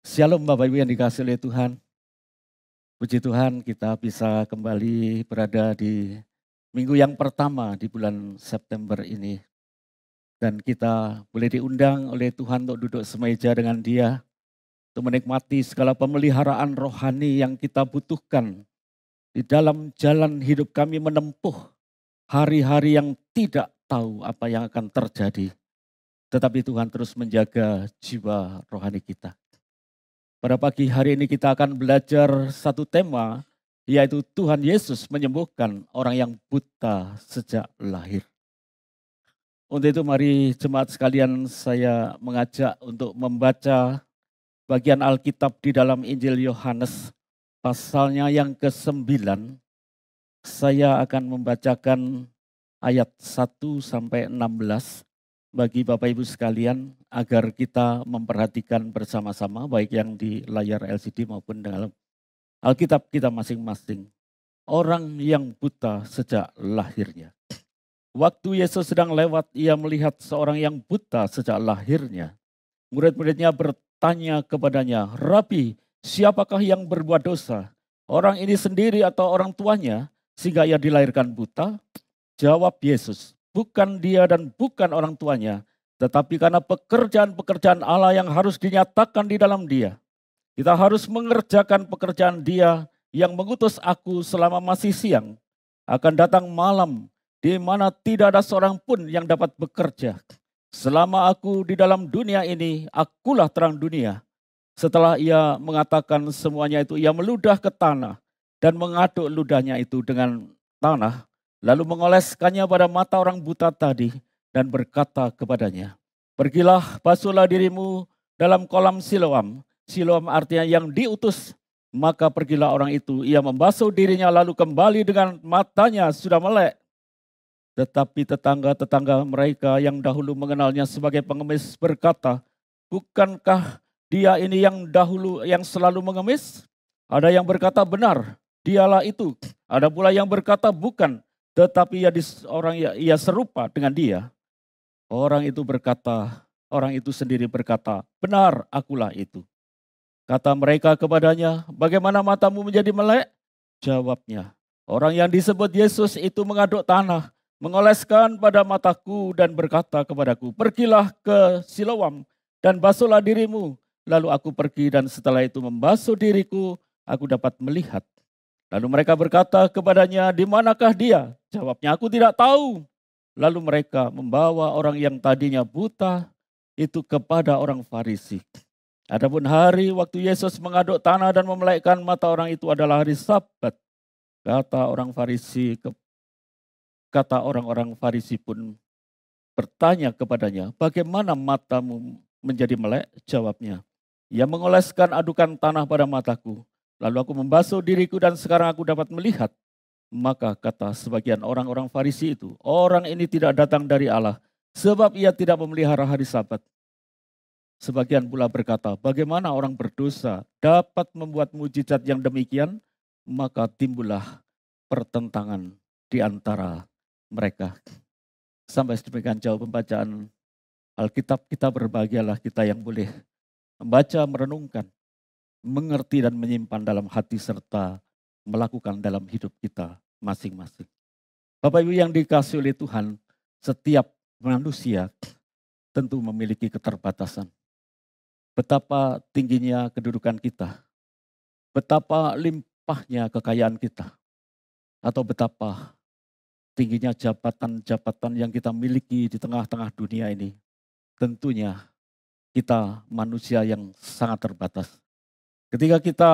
Shalom Bapak Ibu yang dikasihi oleh Tuhan. Puji Tuhan kita bisa kembali berada di minggu yang pertama di bulan September ini. Dan kita boleh diundang oleh Tuhan untuk duduk semeja dengan Dia. Untuk menikmati segala pemeliharaan rohani yang kita butuhkan. Di dalam jalan hidup kami menempuh hari-hari yang tidak tahu apa yang akan terjadi. Tetapi Tuhan terus menjaga jiwa rohani kita. Pada pagi hari ini kita akan belajar satu tema, yaitu Tuhan Yesus menyembuhkan orang yang buta sejak lahir. Untuk itu mari jemaat sekalian saya mengajak untuk membaca bagian Alkitab di dalam Injil Yohanes pasalnya yang ke-9. Saya akan membacakan ayat 1 sampai 16 bagi Bapak Ibu sekalian agar kita memperhatikan bersama-sama baik yang di layar LCD maupun dalam Alkitab kita masing-masing. Orang yang buta sejak lahirnya. Waktu Yesus sedang lewat, ia melihat seorang yang buta sejak lahirnya. Murid-muridnya bertanya kepadanya, "Rabi, siapakah yang berbuat dosa? Orang ini sendiri atau orang tuanya sehingga ia dilahirkan buta?" Jawab Yesus, "Bukan dia dan bukan orang tuanya, tetapi karena pekerjaan-pekerjaan Allah yang harus dinyatakan di dalam dia. Kita harus mengerjakan pekerjaan Dia yang mengutus aku selama masih siang. Akan datang malam di mana tidak ada seorang pun yang dapat bekerja. Selama aku di dalam dunia ini, akulah terang dunia." Setelah ia mengatakan semuanya itu, ia meludah ke tanah dan mengaduk ludahnya itu dengan tanah, lalu mengoleskannya pada mata orang buta tadi dan berkata kepadanya, "Pergilah, basuhlah dirimu dalam kolam Siloam." Siloam artinya yang diutus. Maka pergilah orang itu, ia membasuh dirinya lalu kembali dengan matanya sudah melek. Tetapi tetangga-tetangga mereka yang dahulu mengenalnya sebagai pengemis berkata, "Bukankah dia ini yang dahulu yang selalu mengemis?" Ada yang berkata, "Benar, dialah itu." Ada pula yang berkata, "Bukan, tetapi ia serupa dengan dia." Orang itu sendiri berkata, "Benar, akulah itu." Kata mereka kepadanya, "Bagaimana matamu menjadi melek?" Jawabnya, "Orang yang disebut Yesus itu mengaduk tanah, mengoleskan pada mataku dan berkata kepadaku, 'Pergilah ke Siloam dan basuhlah dirimu.' Lalu aku pergi dan setelah itu membasuh diriku, aku dapat melihat." Lalu mereka berkata kepadanya, "Di manakah dia?" Jawabnya, "Aku tidak tahu." Lalu mereka membawa orang yang tadinya buta itu kepada orang Farisi. Adapun hari waktu Yesus mengaduk tanah dan memelekkan mata orang itu adalah hari Sabat. Kata orang-orang Farisi pun bertanya kepadanya, "Bagaimana matamu menjadi melek?" Jawabnya, "Ia mengoleskan adukan tanah pada mataku. Lalu aku membasuh diriku dan sekarang aku dapat melihat." Maka kata sebagian orang-orang Farisi itu, "Orang ini tidak datang dari Allah, sebab ia tidak memelihara hari Sabat." Sebagian pula berkata, "Bagaimana orang berdosa dapat membuat mujizat yang demikian?" Maka timbullah pertentangan di antara mereka. Sampai sedemikian jauh pembacaan Alkitab, kita berbahagialah kita yang boleh membaca, merenungkan, mengerti dan menyimpan dalam hati serta melakukan dalam hidup kita masing-masing. Bapak Ibu yang dikasihi oleh Tuhan, setiap manusia tentu memiliki keterbatasan. Betapa tingginya kedudukan kita, betapa limpahnya kekayaan kita, atau betapa tingginya jabatan-jabatan yang kita miliki di tengah-tengah dunia ini. Tentunya kita manusia yang sangat terbatas. Ketika kita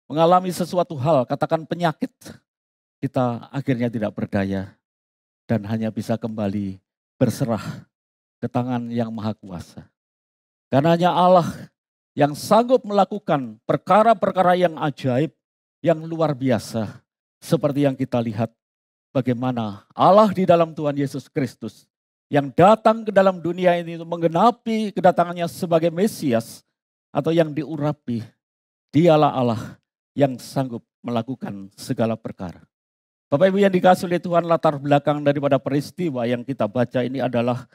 mengalami sesuatu hal, katakan penyakit, kita akhirnya tidak berdaya dan hanya bisa kembali berserah ke tangan yang maha kuasa. Karena hanya Allah yang sanggup melakukan perkara-perkara yang ajaib, yang luar biasa. Seperti yang kita lihat bagaimana Allah di dalam Tuhan Yesus Kristus yang datang ke dalam dunia ini untuk menggenapi kedatangannya sebagai Mesias atau yang diurapi. Dialah Allah yang sanggup melakukan segala perkara. Bapak Ibu yang dikasihi oleh Tuhan, latar belakang daripada peristiwa yang kita baca ini adalah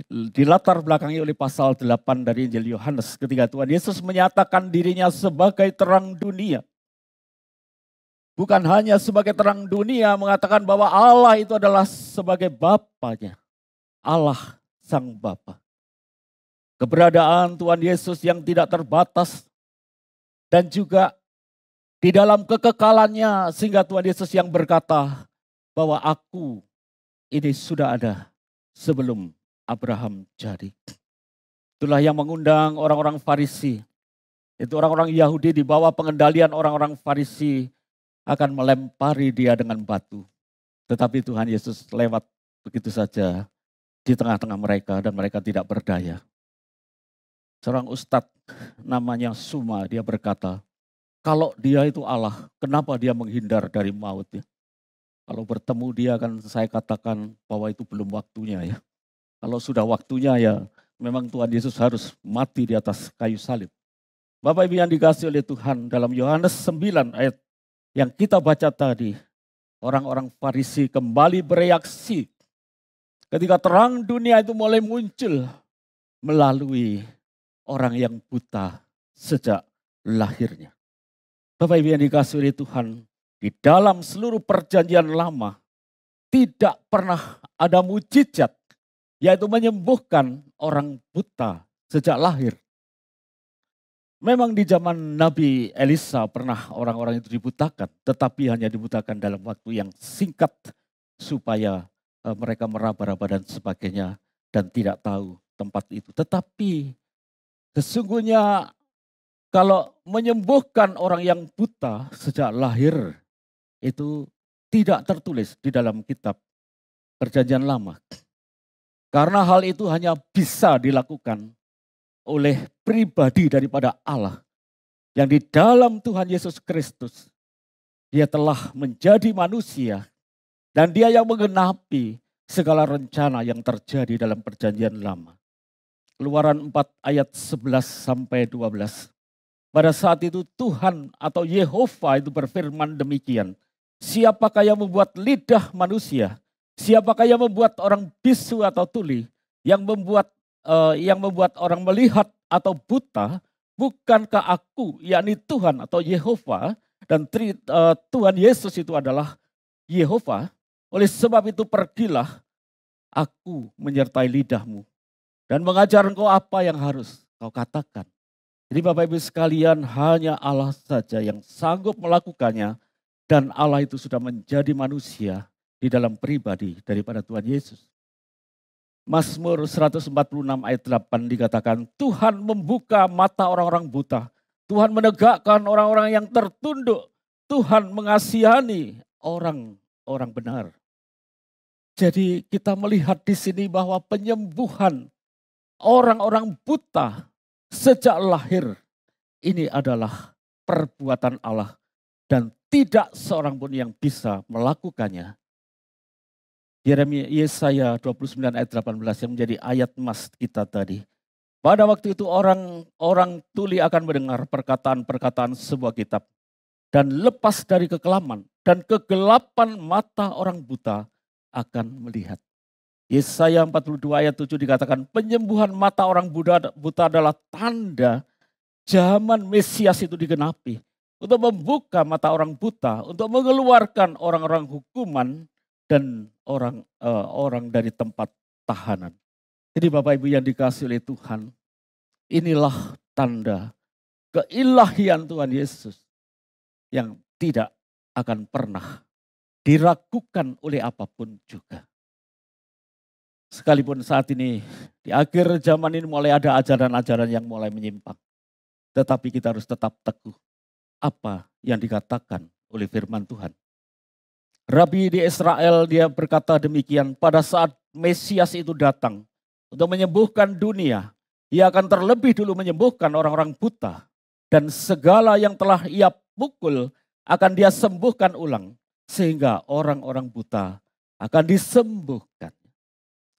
di latar belakangi oleh pasal 8 dari Injil Yohanes ketika Tuhan Yesus menyatakan dirinya sebagai terang dunia. Bukan hanya sebagai terang dunia, mengatakan bahwa Allah itu adalah sebagai Bapanya. Allah Sang Bapa. Keberadaan Tuhan Yesus yang tidak terbatas dan juga di dalam kekekalannya sehingga Tuhan Yesus yang berkata bahwa aku ini sudah ada sebelum Abraham jadi. Itulah yang mengundang orang-orang Farisi. Itu orang-orang Yahudi di bawah pengendalian orang-orang Farisi akan melempari dia dengan batu. Tetapi Tuhan Yesus lewat begitu saja di tengah-tengah mereka dan mereka tidak berdaya. Seorang ustadz namanya Suma, dia berkata, kalau dia itu Allah, kenapa dia menghindar dari maut ya? Kalau bertemu dia kan saya katakan bahwa itu belum waktunya ya. Kalau sudah waktunya ya memang Tuhan Yesus harus mati di atas kayu salib. Bapak Ibu yang dikasihi oleh Tuhan, dalam Yohanes 9 ayat yang kita baca tadi, orang-orang Farisi kembali bereaksi ketika terang dunia itu mulai muncul melalui orang yang buta sejak lahirnya. Bapak Ibu yang dikasihi oleh Tuhan, di dalam seluruh perjanjian lama tidak pernah ada mujizat, yaitu menyembuhkan orang buta sejak lahir. Memang di zaman Nabi Elisa pernah orang-orang itu dibutakan, tetapi hanya dibutakan dalam waktu yang singkat supaya mereka meraba-raba dan sebagainya dan tidak tahu tempat itu. Tetapi sesungguhnya kalau menyembuhkan orang yang buta sejak lahir itu tidak tertulis di dalam kitab Perjanjian Lama. Karena hal itu hanya bisa dilakukan oleh pribadi daripada Allah yang di dalam Tuhan Yesus Kristus. Dia telah menjadi manusia dan dia yang menggenapi segala rencana yang terjadi dalam Perjanjian Lama. Keluaran 4 ayat 11 sampai 12. Pada saat itu Tuhan atau Yehova itu berfirman demikian. Siapakah yang membuat lidah manusia? Siapakah yang membuat orang bisu atau tuli? Yang membuat orang melihat atau buta? Bukankah aku, yakni Tuhan atau Yehova? Dan Tuhan Yesus itu adalah Yehova. Oleh sebab itu pergilah, aku menyertai lidahmu. Dan mengajar engkau apa yang harus kau katakan. Jadi Bapak Ibu sekalian, hanya Allah saja yang sanggup melakukannya. Dan Allah itu sudah menjadi manusia di dalam pribadi daripada Tuhan Yesus. Mazmur 146 ayat 8 dikatakan, Tuhan membuka mata orang-orang buta. Tuhan menegakkan orang-orang yang tertunduk. Tuhan mengasihani orang-orang benar. Jadi kita melihat di sini bahwa penyembuhan orang-orang buta sejak lahir ini adalah perbuatan Allah. Dan tidak seorang pun yang bisa melakukannya. Yesaya 29 ayat 18 yang menjadi ayat emas kita tadi. Pada waktu itu orang tuli akan mendengar perkataan-perkataan sebuah kitab. Dan lepas dari kekelaman dan kegelapan mata orang buta akan melihat. Yesaya 42 ayat 7 dikatakan penyembuhan mata orang buta adalah tanda zaman Mesias itu digenapi. Untuk membuka mata orang buta, untuk mengeluarkan orang-orang hukuman dan orang dari tempat tahanan. Jadi Bapak Ibu yang dikasihi oleh Tuhan, inilah tanda keilahian Tuhan Yesus yang tidak akan pernah diragukan oleh apapun juga. Sekalipun saat ini, di akhir zaman ini mulai ada ajaran-ajaran yang mulai menyimpang. Tetapi kita harus tetap teguh apa yang dikatakan oleh firman Tuhan. Rabi di Israel dia berkata demikian, pada saat Mesias itu datang untuk menyembuhkan dunia, ia akan terlebih dulu menyembuhkan orang-orang buta. Dan segala yang telah ia pukul akan dia sembuhkan ulang. Sehingga orang-orang buta akan disembuhkan.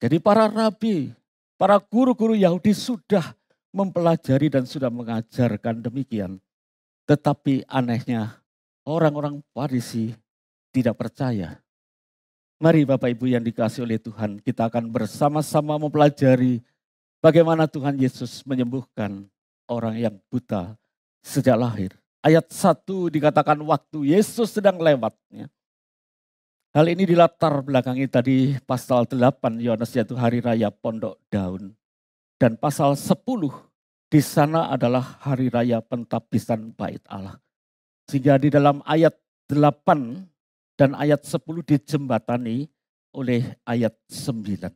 Jadi para rabi, para guru-guru Yahudi sudah mempelajari dan sudah mengajarkan demikian. Tetapi anehnya orang-orang Farisi tidak percaya. Mari Bapak Ibu yang dikasihi oleh Tuhan, kita akan bersama-sama mempelajari bagaimana Tuhan Yesus menyembuhkan orang yang buta sejak lahir. Ayat 1 dikatakan waktu Yesus sedang lewat. Hal ini dilatar belakangi tadi pasal 8 Yohanes, yaitu hari raya Pondok Daun. Dan pasal 10 di sana adalah hari raya pentabisan Bait Allah. Sehingga di dalam ayat 8 dan ayat 10 dijembatani oleh ayat 9.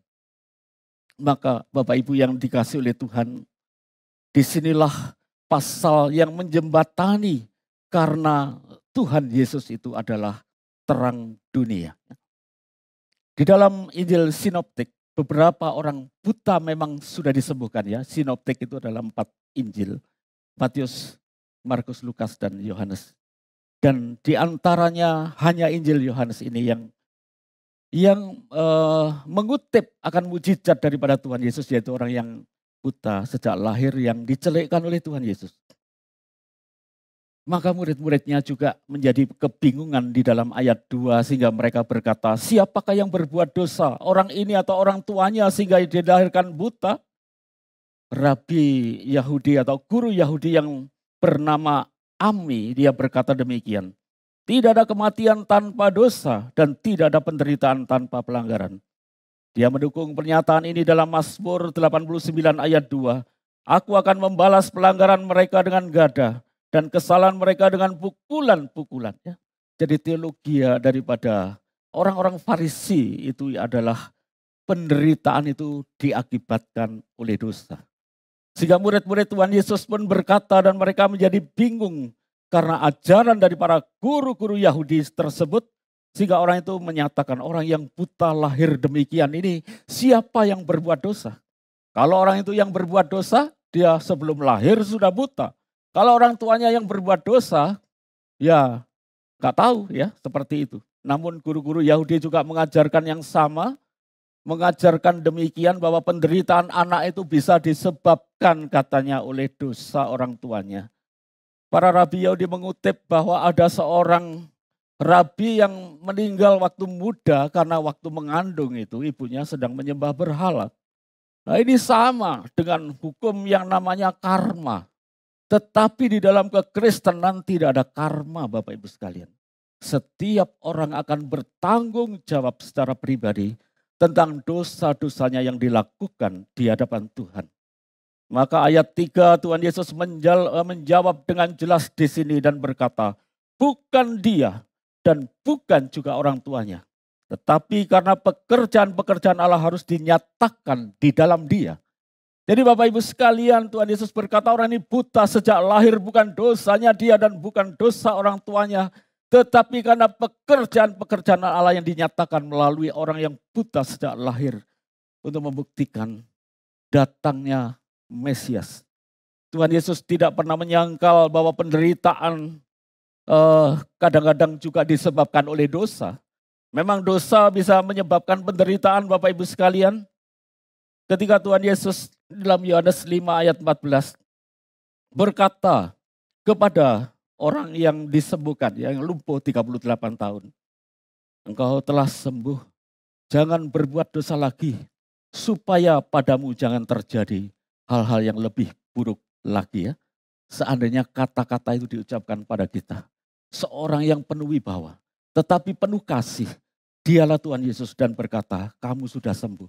Maka Bapak Ibu yang dikasihi oleh Tuhan, disinilah pasal yang menjembatani karena Tuhan Yesus itu adalah terang dunia. Di dalam Injil Sinoptik, beberapa orang buta memang sudah disembuhkan ya. Sinoptik itu adalah 4 Injil, Matius, Markus, Lukas, dan Yohanes. Dan di antaranya hanya Injil Yohanes ini yang mengutip akan mujizat daripada Tuhan Yesus, yaitu orang yang buta sejak lahir yang dicelekkan oleh Tuhan Yesus. Maka murid-muridnya juga menjadi kebingungan di dalam ayat 2 sehingga mereka berkata, siapakah yang berbuat dosa, orang ini atau orang tuanya sehingga dilahirkan buta? Rabi Yahudi atau guru Yahudi yang bernama Ami, dia berkata demikian. Tidak ada kematian tanpa dosa dan tidak ada penderitaan tanpa pelanggaran. Dia mendukung pernyataan ini dalam Mazmur 89 ayat 2. Aku akan membalas pelanggaran mereka dengan gada dan kesalahan mereka dengan pukulan-pukulan. Ya. Jadi teologi daripada orang-orang Farisi itu adalah penderitaan itu diakibatkan oleh dosa. Sehingga murid-murid Tuhan Yesus pun berkata dan mereka menjadi bingung karena ajaran dari para guru-guru Yahudi tersebut. Sehingga orang itu menyatakan orang yang buta lahir demikian ini siapa yang berbuat dosa? Kalau orang itu yang berbuat dosa, dia sebelum lahir sudah buta. Kalau orang tuanya yang berbuat dosa, ya gak tahu ya seperti itu. Namun guru-guru Yahudi juga mengajarkan yang sama. Mengajarkan demikian bahwa penderitaan anak itu bisa disebabkan katanya oleh dosa orang tuanya. Para rabi Yahudi mengutip bahwa ada seorang rabi yang meninggal waktu muda karena waktu mengandung itu ibunya sedang menyembah berhala. Nah ini sama dengan hukum yang namanya karma. Tetapi di dalam kekristenan tidak ada karma Bapak Ibu sekalian. Setiap orang akan bertanggung jawab secara pribadi tentang dosa-dosanya yang dilakukan di hadapan Tuhan. Maka ayat 3 Tuhan Yesus menjawab dengan jelas di sini dan berkata, bukan dia dan bukan juga orang tuanya. Tetapi karena pekerjaan-pekerjaan Allah harus dinyatakan di dalam dia. Jadi Bapak Ibu sekalian, Tuhan Yesus berkata orang ini buta sejak lahir, bukan dosanya dia dan bukan dosa orang tuanya. Tetapi karena pekerjaan-pekerjaan Allah yang dinyatakan melalui orang yang buta sejak lahir untuk membuktikan datangnya Mesias. Tuhan Yesus tidak pernah menyangkal bahwa penderitaan kadang-kadang juga disebabkan oleh dosa. Memang dosa bisa menyebabkan penderitaan Bapak Ibu sekalian. Ketika Tuhan Yesus dalam Yohanes 5 ayat 14 berkata kepada orang yang disembuhkan, yang lumpuh 38 tahun. Engkau telah sembuh, jangan berbuat dosa lagi, supaya padamu jangan terjadi hal-hal yang lebih buruk lagi ya. Seandainya kata-kata itu diucapkan pada kita. Seorang yang penuh wibawa, tetapi penuh kasih. Dialah Tuhan Yesus dan berkata, kamu sudah sembuh,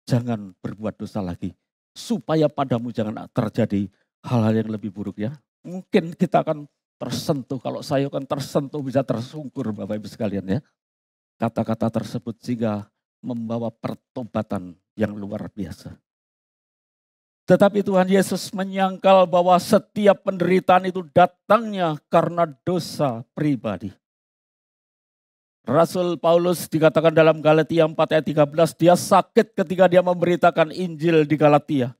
jangan berbuat dosa lagi, supaya padamu jangan terjadi hal-hal yang lebih buruk ya. Mungkin kita akan tersentuh, kalau saya kan tersentuh bisa tersungkur Bapak Ibu sekalian ya. Kata-kata tersebut sehingga membawa pertobatan yang luar biasa. Tetapi Tuhan Yesus menyangkal bahwa setiap penderitaan itu datangnya karena dosa pribadi. Rasul Paulus dikatakan dalam Galatia 4 ayat 13, dia sakit ketika dia memberitakan Injil di Galatia.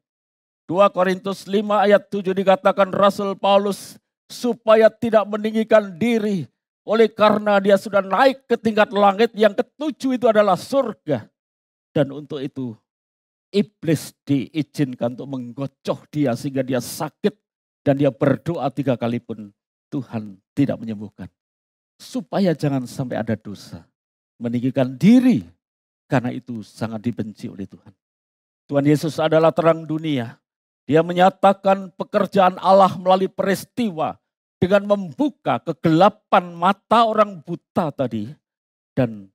2 Korintus 5 ayat 7 dikatakan Rasul Paulus supaya tidak meninggikan diri oleh karena dia sudah naik ke tingkat langit yang ketujuh itu adalah surga. Dan untuk itu iblis diizinkan untuk menggocoh dia sehingga dia sakit dan dia berdoa 3 kali pun Tuhan tidak menyembuhkan. Supaya jangan sampai ada dosa. Meninggikan diri karena itu sangat dibenci oleh Tuhan. Tuhan Yesus adalah terang dunia. Dia menyatakan pekerjaan Allah melalui peristiwa dengan membuka kegelapan mata orang buta tadi. Dan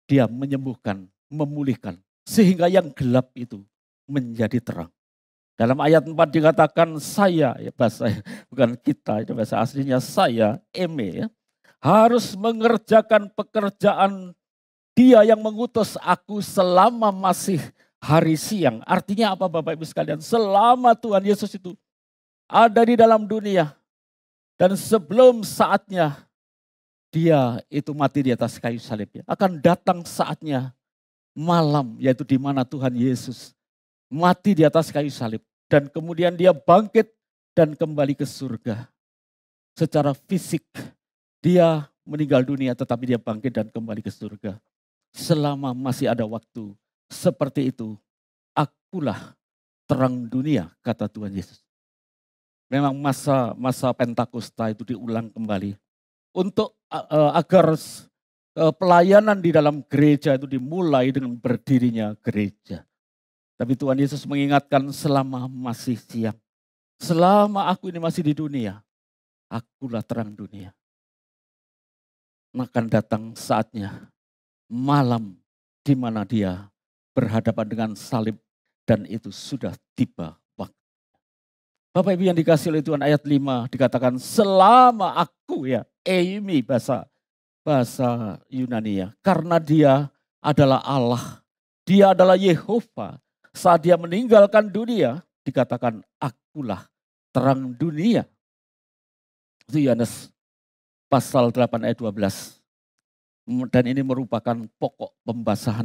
dia menyembuhkan, memulihkan. Sehingga yang gelap itu menjadi terang. Dalam ayat 4 dikatakan saya, ya bahasa bukan kita, itu bahasa aslinya saya, eme ya, harus mengerjakan pekerjaan dia yang mengutus aku selama masih hari siang. Artinya apa Bapak Ibu sekalian? Selama Tuhan Yesus itu ada di dalam dunia dan sebelum saatnya dia itu mati di atas kayu salib, ya, akan datang saatnya malam, yaitu di mana Tuhan Yesus mati di atas kayu salib. Dan kemudian dia bangkit dan kembali ke surga. Secara fisik dia meninggal dunia tetapi dia bangkit dan kembali ke surga. Selama masih ada waktu seperti itu, akulah terang dunia, kata Tuhan Yesus. Memang masa Pentakosta itu diulang kembali. Untuk agar pelayanan di dalam gereja itu dimulai dengan berdirinya gereja. Tapi Tuhan Yesus mengingatkan selama masih siang. Selama aku ini masih di dunia, akulah terang dunia. Akan datang saatnya malam di mana dia berhadapan dengan salib dan itu sudah tiba waktu. Bapak Ibu yang dikasihi oleh Tuhan, ayat 5 dikatakan selama aku, ya, eimi bahasa Yunani, ya, karena dia adalah Allah, dia adalah Yehova. Saat dia meninggalkan dunia, dikatakan akulah terang dunia. Itu Yohanes pasal 8 ayat 12. Dan ini merupakan pokok pembahasan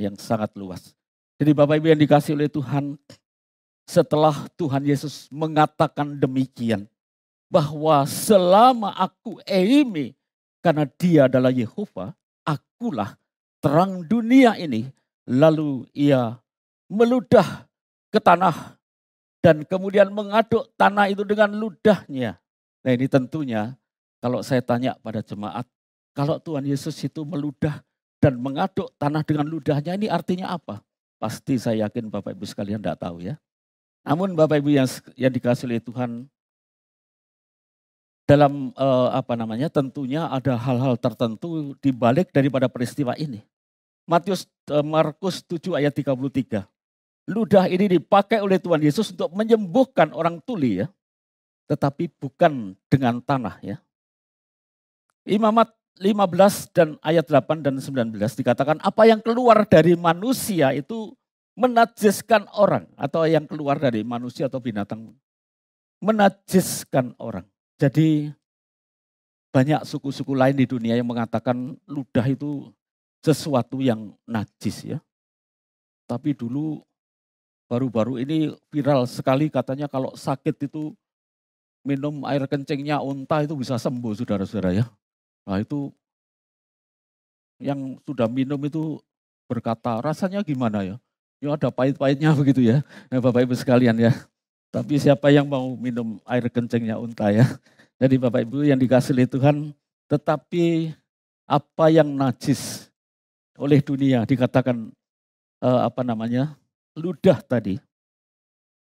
yang sangat luas. Jadi Bapak Ibu yang dikasihi oleh Tuhan, setelah Tuhan Yesus mengatakan demikian, bahwa selama aku eimi, karena dia adalah Yehova, akulah terang dunia ini. Lalu ia meludah ke tanah dan kemudian mengaduk tanah itu dengan ludahnya. Nah ini tentunya kalau saya tanya pada jemaat, kalau Tuhan Yesus itu meludah dan mengaduk tanah dengan ludahnya, ini artinya apa? Pasti saya yakin Bapak Ibu sekalian tidak tahu, ya. Namun Bapak Ibu yang dikasihi oleh Tuhan, dalam tentunya ada hal-hal tertentu di balik daripada peristiwa ini. Markus 7 ayat 33. Ludah ini dipakai oleh Tuhan Yesus untuk menyembuhkan orang tuli, ya. Tetapi bukan dengan tanah, ya. Imamat 15 dan ayat 8 dan 19 dikatakan apa yang keluar dari manusia itu menajiskan orang. Atau yang keluar dari manusia atau binatang menajiskan orang. Jadi banyak suku-suku lain di dunia yang mengatakan ludah itu sesuatu yang najis, ya. Tapi dulu baru-baru ini viral sekali katanya kalau sakit itu minum air kencingnya unta itu bisa sembuh, saudara-saudara, ya. Nah itu yang sudah minum itu berkata rasanya gimana, ya? Ya ada pahit-pahitnya begitu, ya. Nah, Bapak Ibu sekalian, ya. Tapi siapa yang mau minum air kencingnya unta, ya. Jadi Bapak Ibu yang dikasihi oleh Tuhan, tetapi apa yang najis oleh dunia dikatakan ludah tadi.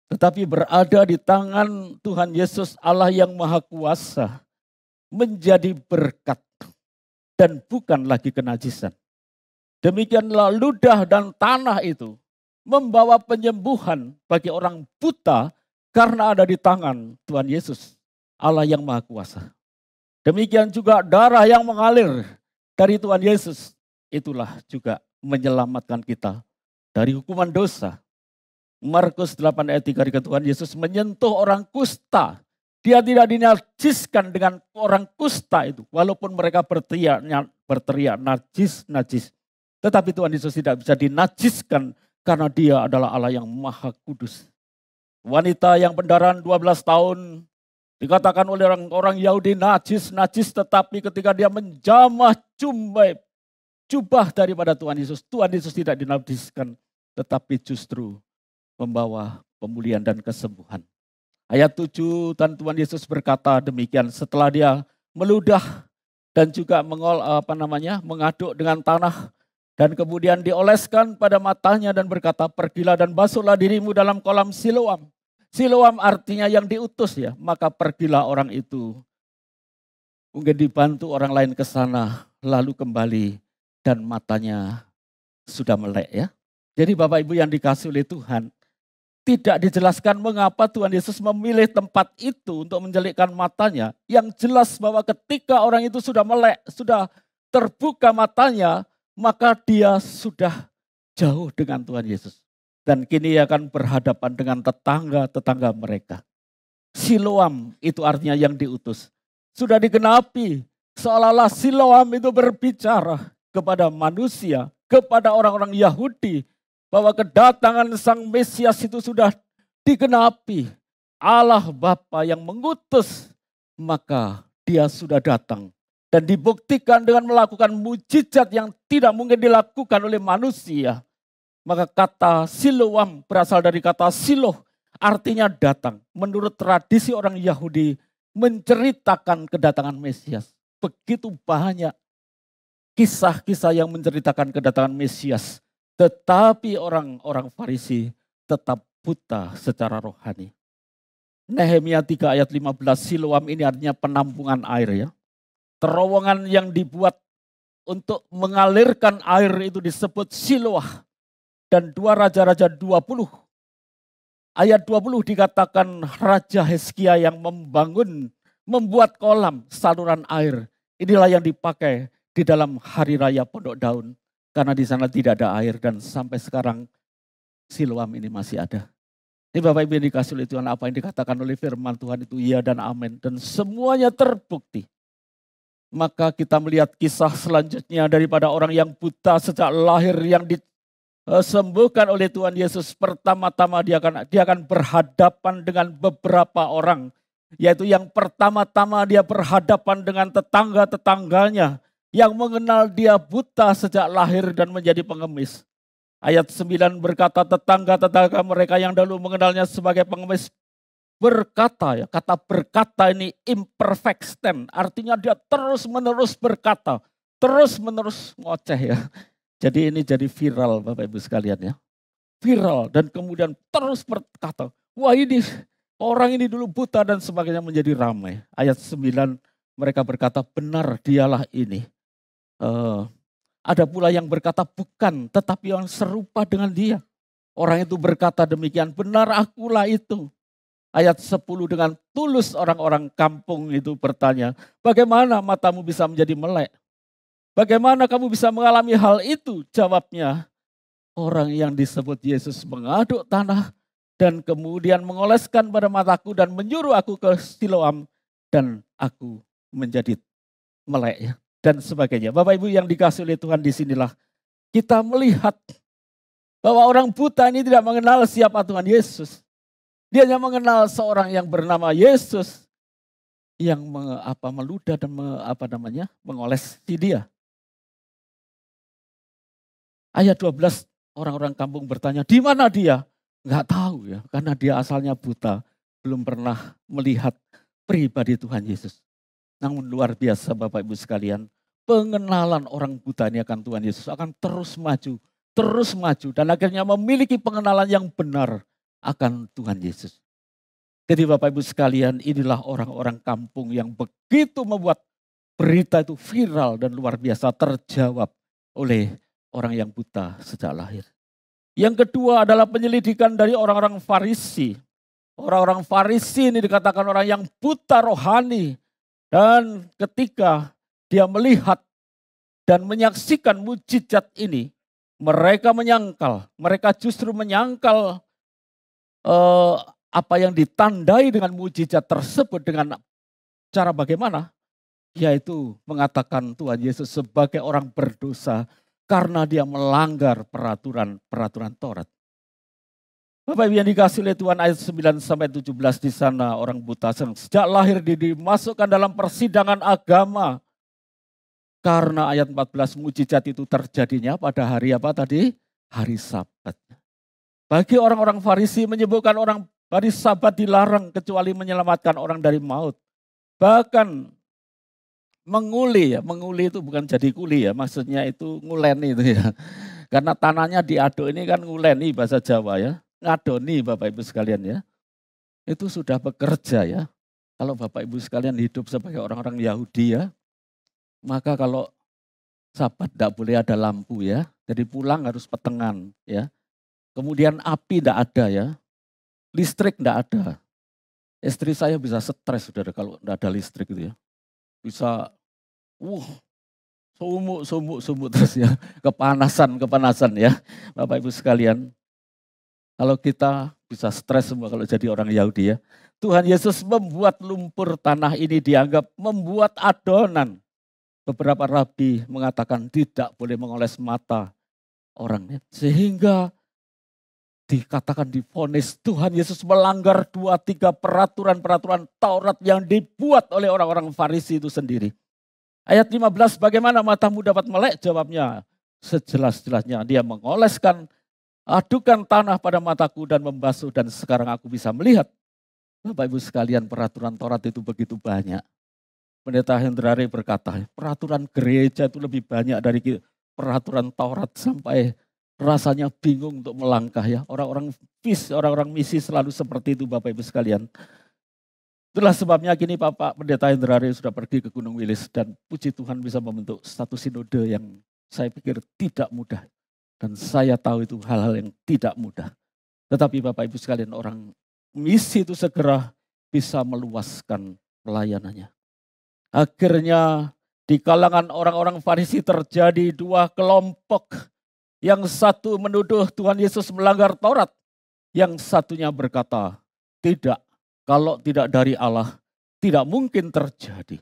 Tetapi berada di tangan Tuhan Yesus Allah yang Maha Kuasa menjadi berkat dan bukan lagi kenajisan. Demikianlah ludah dan tanah itu membawa penyembuhan bagi orang buta karena ada di tangan Tuhan Yesus Allah yang Maha Kuasa. Demikian juga darah yang mengalir dari Tuhan Yesus, itulah juga menyelamatkan kita dari hukuman dosa. Markus 8 ayat 3 dikatakan Tuhan Yesus menyentuh orang kusta. Dia tidak dinajiskan dengan orang kusta itu. Walaupun mereka berteriak najis, najis. Tetapi Tuhan Yesus tidak bisa dinajiskan karena dia adalah Allah yang Maha Kudus. Wanita yang pendarahan 12 tahun dikatakan oleh orang Yahudi najis, tetapi ketika dia menjamah jubah daripada Tuhan Yesus tidak dinajiskan, tetapi justru membawa pemulihan dan kesembuhan. Ayat 7, dan Tuhan Yesus berkata demikian setelah dia meludah dan juga mengaduk dengan tanah Dan kemudian dioleskan pada matanya dan berkata, pergilah dan basuhlah dirimu dalam kolam Siloam. Siloam artinya yang diutus ya. Maka pergilah orang itu. Mungkin dibantu orang lain ke sana, lalu kembali dan matanya sudah melek ya. Jadi Bapak Ibu yang dikasihi oleh Tuhan, tidak dijelaskan mengapa Tuhan Yesus memilih tempat itu untuk menjelikkan matanya. Yang jelas bahwa ketika orang itu sudah melek, sudah terbuka matanya, maka dia sudah jauh dengan Tuhan Yesus. Dan kini ia akan berhadapan dengan tetangga-tetangga mereka. Siloam itu artinya yang diutus. Sudah digenapi, seolah-olah Siloam itu berbicara kepada manusia, kepada orang-orang Yahudi, bahwa kedatangan Sang Mesias itu sudah digenapi. Allah Bapa yang mengutus, maka dia sudah datang. Dan dibuktikan dengan melakukan mujizat yang tidak mungkin dilakukan oleh manusia. Maka kata Siloam berasal dari kata Siloh, artinya datang. Menurut tradisi orang Yahudi menceritakan kedatangan Mesias. Begitu banyak kisah-kisah yang menceritakan kedatangan Mesias. Tetapi orang-orang Farisi tetap buta secara rohani. Nehemia 3 ayat 15, Siloam ini artinya penampungan air ya. Terowongan yang dibuat untuk mengalirkan air itu disebut Siloah. Dan 2 Raja-Raja 20. Ayat 20 dikatakan Raja Hizkia yang membuat kolam saluran air. Inilah yang dipakai di dalam hari raya Pondok Daun. Karena di sana tidak ada air dan sampai sekarang Siloam ini masih ada. Ini Bapak Ibu yang dikasihi oleh Tuhan, apa yang dikatakan oleh firman Tuhan itu iya dan amin. Dan semuanya terbukti. Maka kita melihat kisah selanjutnya daripada orang yang buta sejak lahir yang disembuhkan oleh Tuhan Yesus. Pertama-tama dia akan berhadapan dengan beberapa orang. Yaitu yang pertama-tama dia berhadapan dengan tetangga-tetangganya yang mengenal dia buta sejak lahir dan menjadi pengemis. Ayat 9 berkata tetangga-tetangga mereka yang dahulu mengenalnya sebagai pengemis berkata, ya, kata berkata ini imperfect tense, artinya dia terus-menerus berkata, terus-menerus ngoceh ya. Jadi ini jadi viral Bapak Ibu sekalian ya. Viral dan kemudian terus berkata, wah ini orang ini dulu buta dan sebagainya menjadi ramai. Ayat 9 mereka berkata benar dialah ini. Ada pula yang berkata bukan tetapi yang serupa dengan dia. Orang itu berkata demikian, benar akulah itu. Ayat 10 dengan tulus orang-orang kampung itu bertanya, bagaimana matamu bisa menjadi melek? Bagaimana kamu bisa mengalami hal itu? Jawabnya, orang yang disebut Yesus mengaduk tanah dan kemudian mengoleskan pada mataku dan menyuruh aku ke Siloam dan aku menjadi melek ya, dan sebagainya. Bapak Ibu yang dikasihi oleh Tuhan, disinilah kita melihat bahwa orang buta ini tidak mengenal siapa Tuhan Yesus. Dia hanya mengenal seorang yang bernama Yesus yang meludah dan mengoles dia. Ayat 12 orang-orang kampung bertanya, di mana dia? Enggak tahu ya, karena dia asalnya buta, belum pernah melihat pribadi Tuhan Yesus. Namun luar biasa Bapak Ibu sekalian, pengenalan orang buta ini akan Tuhan Yesus akan terus maju dan akhirnya memiliki pengenalan yang benar akan Tuhan Yesus. Jadi Bapak Ibu sekalian, inilah orang-orang kampung yang begitu membuat berita itu viral dan luar biasa terjawab oleh orang yang buta sejak lahir. Yang kedua adalah penyelidikan dari orang-orang Farisi. Orang-orang Farisi ini dikatakan orang yang buta rohani. Dan ketika dia melihat dan menyaksikan mujizat ini, mereka justru menyangkal apa yang ditandai dengan mujizat tersebut dengan cara bagaimana? Yaitu mengatakan Tuhan Yesus sebagai orang berdosa karena dia melanggar peraturan Taurat. Bapak Ibu yang dikasihi oleh Tuhan, ayat 9 sampai 17 di sana orang buta sejak lahir dimasukkan dalam persidangan agama. Karena ayat 14 mujizat itu terjadinya pada hari apa tadi? Hari Sabat. Bagi orang-orang Farisi menyebutkan orang hari Sabat dilarang kecuali menyelamatkan orang dari maut. Bahkan menguli ya. Menguli itu bukan jadi kuli ya, maksudnya itu nguleni itu ya. Karena tanahnya diaduk ini kan nguleni bahasa Jawa ya. Ngadoni Bapak Ibu sekalian ya. Itu sudah bekerja ya. Kalau Bapak Ibu sekalian hidup sebagai orang-orang Yahudi ya, maka kalau Sabat tidak boleh ada lampu ya. Jadi pulang harus petengan ya. Kemudian api tidak ada ya. Listrik tidak ada. Istri saya bisa stres saudara kalau tidak ada listrik gitu ya. Bisa sumuk terus ya. Kepanasan ya. Bapak Ibu sekalian. Kalau kita bisa stres semua kalau jadi orang Yahudi ya. Tuhan Yesus membuat lumpur tanah ini dianggap membuat adonan. Beberapa rabi mengatakan tidak boleh mengoles mata orangnya. Sehingga dikatakan divonis Tuhan Yesus melanggar 2-3 peraturan-peraturan Taurat yang dibuat oleh orang-orang Farisi itu sendiri. Ayat 15, bagaimana matamu dapat melek? Jawabnya sejelas-jelasnya, dia mengoleskan adukan tanah pada mataku dan membasuh dan sekarang aku bisa melihat. Bapak Ibu sekalian, peraturan Taurat itu begitu banyak. Pendeta Hendrari berkata, peraturan gereja itu lebih banyak dari peraturan Taurat sampai rasanya bingung untuk melangkah ya. Orang-orang misi selalu seperti itu Bapak Ibu sekalian. Itulah sebabnya kini Bapak Pendeta Hendrari sudah pergi ke Gunung Wilis dan puji Tuhan bisa membentuk satu sinode yang saya pikir tidak mudah. Dan saya tahu itu hal-hal yang tidak mudah. Tetapi Bapak Ibu sekalian, orang misi itu segera bisa meluaskan pelayanannya. Akhirnya di kalangan orang-orang Farisi terjadi 2 kelompok. Yang satu menuduh Tuhan Yesus melanggar Taurat. Yang satunya berkata, tidak, kalau tidak dari Allah, tidak mungkin terjadi.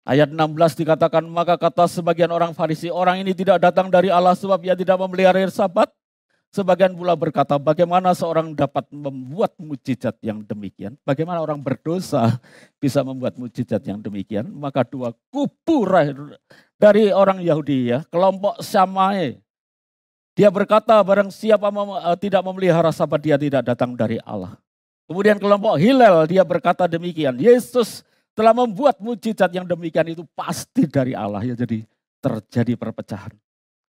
Ayat 16 dikatakan, maka kata sebagian orang Farisi, orang ini tidak datang dari Allah sebab ia tidak memelihara Sabat. Sebagian pula berkata, bagaimana seorang dapat membuat mujizat yang demikian? Bagaimana orang berdosa bisa membuat mujizat yang demikian? Maka 2 kubu dari orang Yahudi ya, kelompok Syamai. Dia berkata, barang siapa tidak memelihara Sabat, dia tidak datang dari Allah. Kemudian kelompok Hillel, dia berkata demikian, Yesus telah membuat mujizat yang demikian itu pasti dari Allah. Ya, jadi terjadi perpecahan.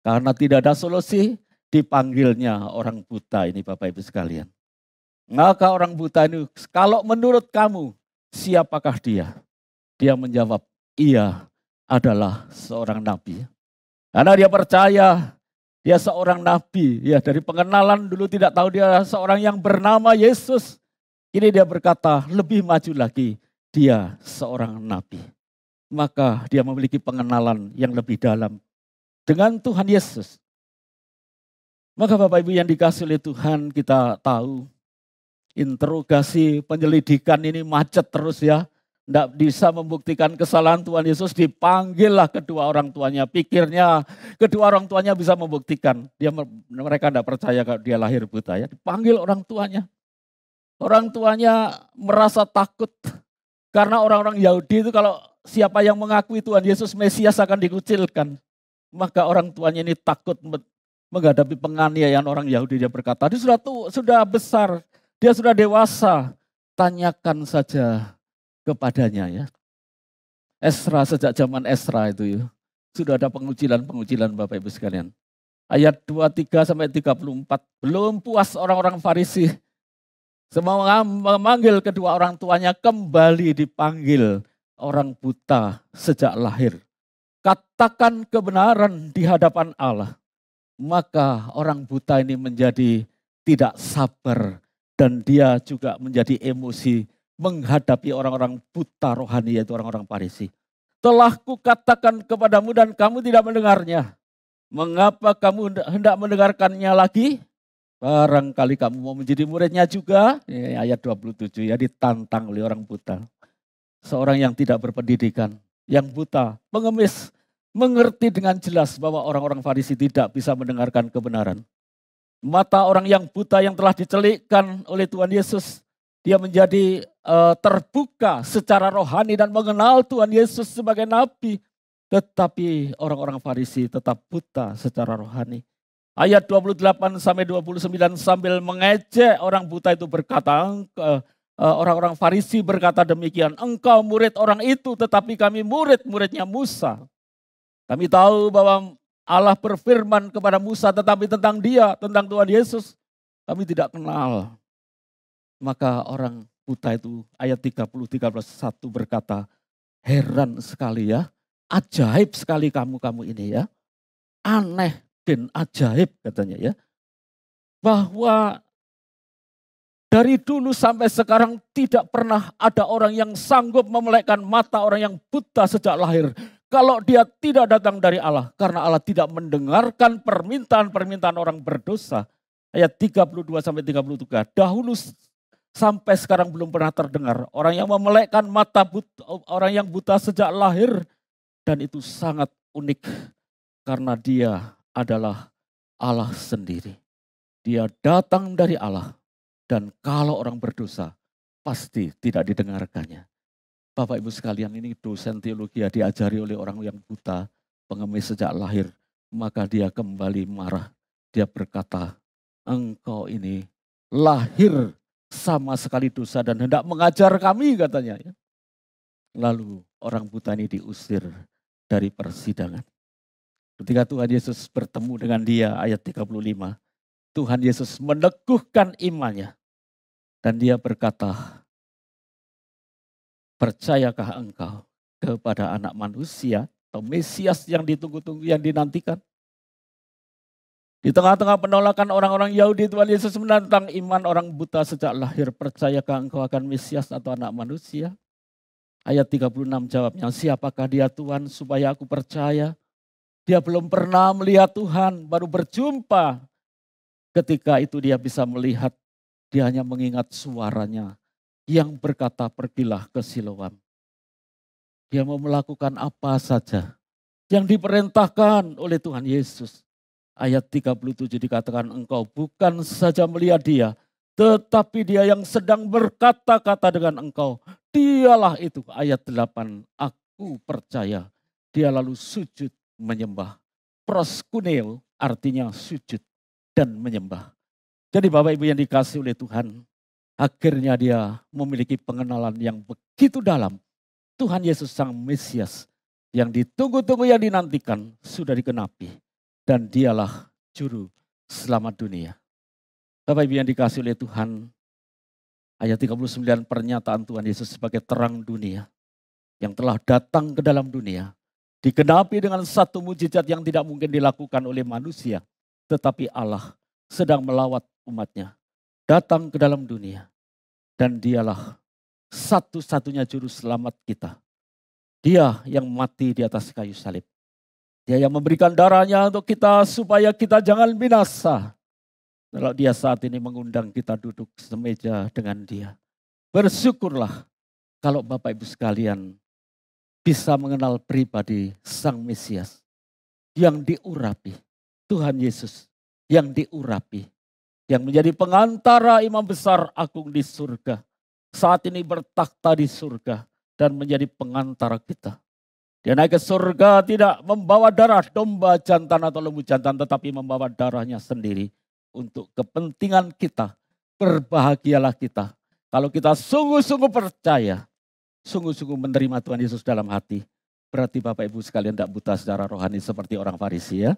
Karena tidak ada solusi, dipanggilnya orang buta ini Bapak Ibu sekalian. Maka orang buta ini, kalau menurut kamu, siapakah dia? Dia menjawab, ia adalah seorang nabi. Karena dia percaya, dia seorang nabi. Ya, dari pengenalan dulu tidak tahu dia seorang yang bernama Yesus. Kini dia berkata, lebih maju lagi, dia seorang nabi. Maka dia memiliki pengenalan yang lebih dalam dengan Tuhan Yesus. Maka Bapak Ibu yang dikasih oleh Tuhan, kita tahu interogasi penyelidikan ini macet terus ya. Tidak bisa membuktikan kesalahan Tuhan Yesus, dipanggillah kedua orang tuanya. Pikirnya kedua orang tuanya bisa membuktikan. Mereka tidak percaya kalau dia lahir buta ya. Dipanggil orang tuanya. Orang tuanya merasa takut. Karena orang-orang Yahudi itu kalau siapa yang mengakui Tuhan Yesus Mesias akan dikucilkan. Maka orang tuanya ini takut menghadapi penganiayaan orang Yahudi. Dia berkata, dia sudah besar, dia sudah dewasa, tanyakan saja kepadanya ya. Esra, sejak zaman Esra itu ya, sudah ada pengucilan Bapak Ibu sekalian. Ayat 23-34, belum puas orang-orang Farisi, semua memanggil kedua orang tuanya, kembali dipanggil orang buta sejak lahir. Katakan kebenaran di hadapan Allah. Maka orang buta ini menjadi tidak sabar dan dia juga menjadi emosi menghadapi orang-orang buta rohani yaitu orang-orang Farisi. Telah kukatakan kepadamu dan kamu tidak mendengarnya. Mengapa kamu hendak mendengarkannya lagi? Barangkali kamu mau menjadi muridnya juga. Ayat 27 ya, ditantang oleh orang buta. Seorang yang tidak berpendidikan, yang buta, pengemis, mengerti dengan jelas bahwa orang-orang Farisi tidak bisa mendengarkan kebenaran. Mata orang yang buta yang telah dicelikkan oleh Tuhan Yesus, dia menjadi terbuka secara rohani dan mengenal Tuhan Yesus sebagai nabi. Tetapi orang-orang Farisi tetap buta secara rohani. Ayat 28-29 sambil mengejek orang buta itu berkata, orang-orang Farisi berkata demikian, engkau murid orang itu tetapi kami murid-muridnya Musa. Kami tahu bahwa Allah berfirman kepada Musa tetapi tentang dia, tentang Tuhan Yesus, kami tidak kenal. Maka orang buta itu ayat 30-31 berkata, heran sekali ya, ajaib sekali kamu ini ya. Aneh dan ajaib katanya ya. Bahwa dari dulu sampai sekarang tidak pernah ada orang yang sanggup memelekkan mata orang yang buta sejak lahir. Kalau dia tidak datang dari Allah. Karena Allah tidak mendengarkan permintaan-permintaan orang berdosa. Ayat 32-33. Dahulu sampai sekarang belum pernah terdengar. Orang yang memelekkan mata orang yang buta sejak lahir. Dan itu sangat unik. Karena dia adalah Allah sendiri. Dia datang dari Allah. Dan kalau orang berdosa, pasti tidak didengarkannya. Bapak Ibu sekalian, ini dosen teologi diajari oleh orang yang buta, pengemis sejak lahir. Maka dia kembali marah. Dia berkata, engkau ini lahir sama sekali dosa dan hendak mengajar kami katanya. Lalu orang buta ini diusir dari persidangan. Ketika Tuhan Yesus bertemu dengan dia, ayat 35. Tuhan Yesus meneguhkan imannya. Dan dia berkata, percayakah engkau kepada anak manusia atau Mesias yang ditunggu-tunggu, yang dinantikan? Di tengah-tengah penolakan orang-orang Yahudi, Tuhan Yesus menantang iman orang buta sejak lahir. Percayakah engkau akan Mesias atau anak manusia? Ayat 36 jawabnya, siapakah dia Tuhan supaya aku percaya? Dia belum pernah melihat Tuhan, baru berjumpa. Ketika itu dia bisa melihat. Dia hanya mengingat suaranya yang berkata pergilah ke Siloam. Dia mau melakukan apa saja yang diperintahkan oleh Tuhan Yesus. Ayat 37 dikatakan engkau bukan saja melihat dia, tetapi dia yang sedang berkata-kata dengan engkau. Dialah itu. Ayat 8, aku percaya. Dia lalu sujud menyembah. Proskuneo artinya sujud dan menyembah. Jadi Bapak Ibu yang dikasih oleh Tuhan, akhirnya dia memiliki pengenalan yang begitu dalam. Tuhan Yesus Sang Mesias yang ditunggu-tunggu, yang dinantikan sudah dikenapi. Dan dialah juru selamat dunia. Bapak Ibu yang dikasih oleh Tuhan, ayat 39 pernyataan Tuhan Yesus sebagai terang dunia yang telah datang ke dalam dunia. Dikenapi dengan satu mujizat yang tidak mungkin dilakukan oleh manusia. Tetapi Allah sedang melawat umatnya datang ke dalam dunia. Dan dialah satu-satunya juru selamat kita. Dia yang mati di atas kayu salib. Dia yang memberikan darahnya untuk kita supaya kita jangan binasa. Kalau dia saat ini mengundang kita duduk semeja dengan dia. Bersyukurlah kalau Bapak Ibu sekalian bisa mengenal pribadi Sang Mesias yang diurapi. Tuhan Yesus yang diurapi. Yang menjadi pengantara imam besar agung di surga. Saat ini bertakhta di surga dan menjadi pengantara kita. Dia naik ke surga tidak membawa darah domba jantan atau lembu jantan, tetapi membawa darahnya sendiri untuk kepentingan kita. Berbahagialah kita. Kalau kita sungguh-sungguh percaya, sungguh-sungguh menerima Tuhan Yesus dalam hati, berarti Bapak Ibu sekalian tidak buta secara rohani seperti orang Farisi ya.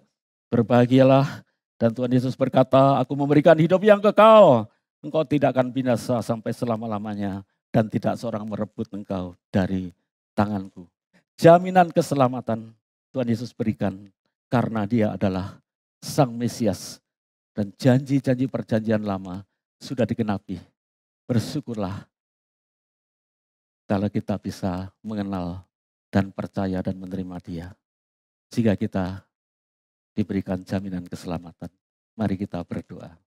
Berbahagialah. Dan Tuhan Yesus berkata, aku memberikan hidup yang kekal. Engkau tidak akan binasa sampai selama-lamanya. Dan tidak seorang merebut engkau dari tanganku. Jaminan keselamatan Tuhan Yesus berikan. Karena dia adalah Sang Mesias. Dan janji-janji perjanjian lama sudah digenapi. Bersyukurlah kalau kita bisa mengenal dan percaya dan menerima dia. Jika kita diberikan jaminan keselamatan. Mari kita berdoa.